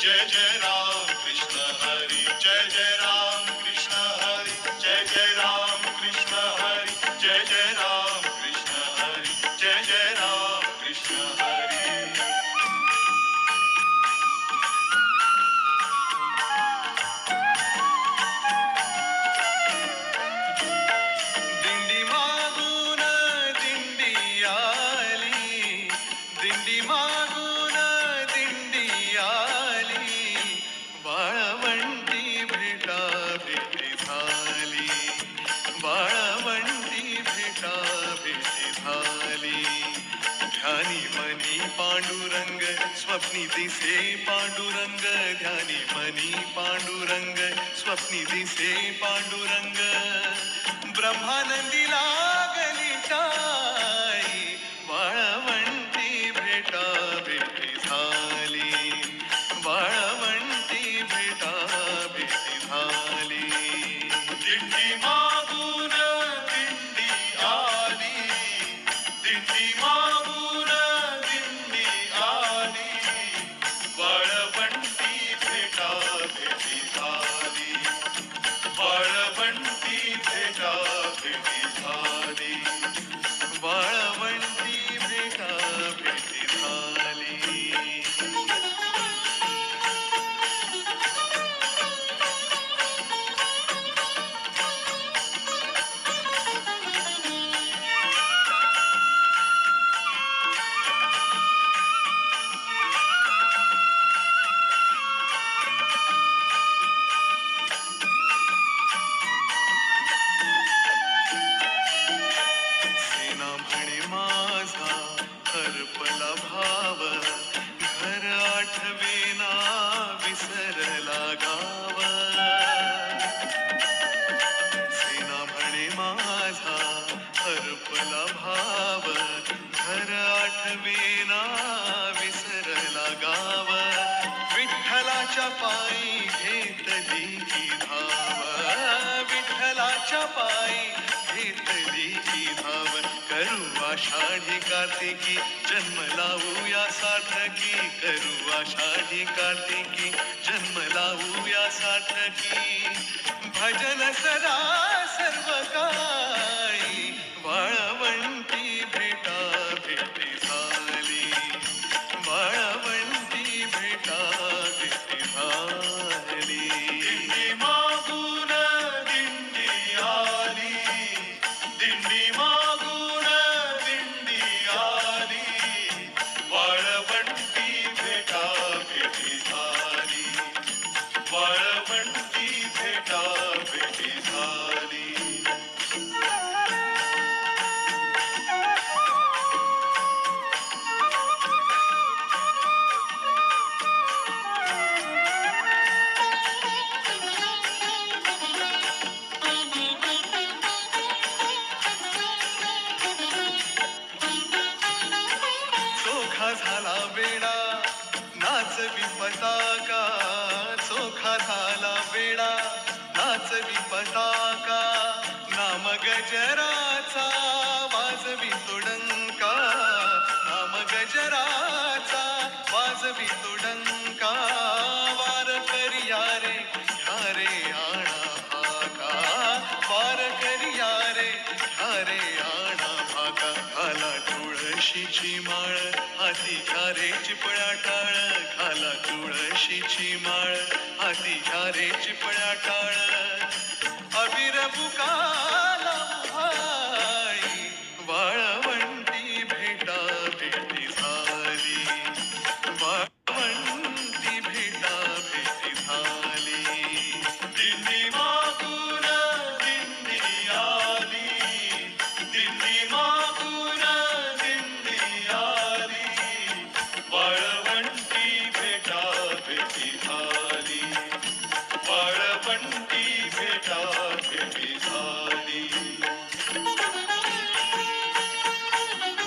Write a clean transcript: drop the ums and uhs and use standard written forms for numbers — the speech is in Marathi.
जय जय राम कृष्ण हरी, जय जय राम कृष्ण हरी, जय जय राम कृष्ण हरी, जय जय राम कृष्ण हरी, जय जय राम कृष्ण हरी. दिंडी मागून दिंडी आली, दिंडी मागून दिंडी आली, वाळवंटी भेटा भेटी झाली, वाळवंटी भेटा भेटी झाली. ध्यानी मनी पांडुरंग स्वप्नी दिसे पांडुरंग, ध्यानी मनी पांडुरंग स्वप्नी दिसे पांडुरंग. ब्रह्मानंदी लागली टाई, वाळवंटी भेटा भेटी झाली, वाळवंटी भेटा भेटी झाली. दिंडी मागून दिंडी आली, दिंडी मागून दिंडी आली, वाळवंटी भेटा भेटी झाली, वाळवंटी भेटा भेटी झाली. वाळवंटी भेटा भेटी झाली. सेना म्हणे माझा हरपला भाव, घर आठवेना विसरला गाव. सेना म्हणे माझा हरपला भाव, घर आठवेना विसरला गाव. विठ्ठलाच्या पायी घेतली की धाव, विठ्ठलाच्या पायी घेतली की धाव. करू आषाढी कार्तिकी जन्म लावूया सार्थकी, करू आषाढी कार्तिकी जन्म लावूया सार्थकी. भजन सदा सर्व काळी, वाळवंटी भेटा भेटी झाली, वाळवंटी भेटा भेटी झाली. दिंडी मागून दिंडी आली, दिंडी मागून दिंडी आली, वाळवंटी भेटा भेटी झाली, वाळवंटी भेटा भेटी झाली. चोखा झाला वेडा नाचवी पताका, चोखा झाला वेडा नाचवी पताका. नाम गजराचा वाजवी तुडंका, नाम गजराचा वाजवी तुडंका. वार करिया रे ह्या रे आणा भाका, वार करिया रे ह्या रे आणा भाका. घाला तुळशीची माळ हाती घ्या रे चिपळ्या टाळ, घाला तुळशीची माळ हाती घ्या रे चिपळ्या टाळ. अबीर बुका